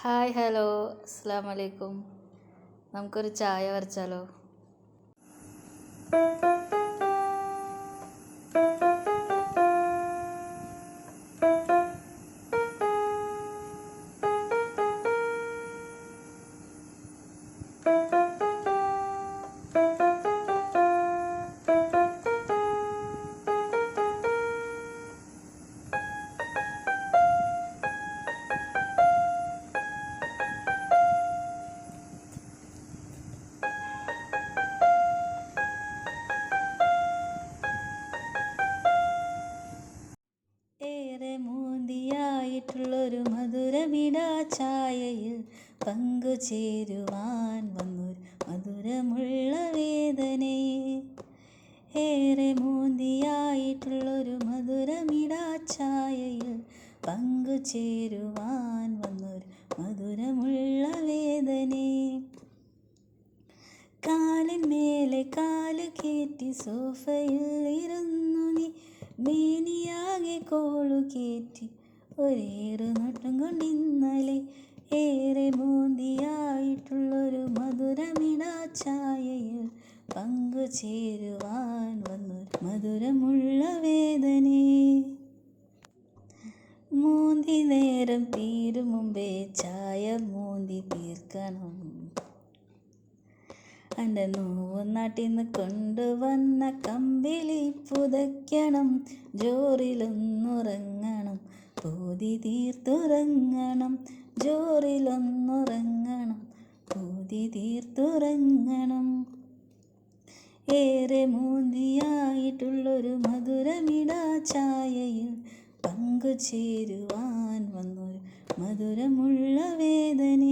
Hi hello അസ്സാം വലൈക്കും. നമുക്കൊരു ചായ വരച്ചാലോ? ഏറെ മോന്തിയായിട്ടുള്ളൊരു മധുരമിടാ ചായയിൽ പങ്കുചേരുവാൻ വന്നൊരു മധുരമുള്ള വേദനയെ. ഏറെ മോന്തിയായിട്ടുള്ളൊരു മധുരമിടാ ചായയിൽ പങ്കുചേരുവാൻ വന്നൊരു മധുരമുള്ള വേദനയെ. കാലിന്മേലെ കാല് കയറ്റി സോഫയിൽ ഇരുന്നു നീ മേനിയാകെ കോളു കയറ്റി ഒരേറു നോട്ടം കൊണ്ടിന്നലെ. ഏറെ മോന്തിയായിട്ടുള്ളൊരു മധുരമിടാ ചായയിൽ പങ്കുചേരുവാൻ വന്നൊരു മധുരമുള്ള വേദനയെ. മോന്തി നേരം തീരും മുമ്പേ ചായ മോന്തി തീർക്കണം. എൻ്റെ നോവും നാട്ടിന്ന് കൊണ്ടുവന്ന കമ്പിളി പുതയ്ക്കണം. ജോറിലൊന്നുറങ്ങണം, പൂതി തീർത്തുറങ്ങണം. ജോറിലൊന്നുറങ്ങണം, പൂതി തീർത്തുറങ്ങണം. ഏറെ മോന്തിയായിട്ടുള്ളൊരു മധുരമിടാ ചായയിൽ പങ്കുചേരുവാൻ വന്നൊരു മധുരമുള്ള വേദന.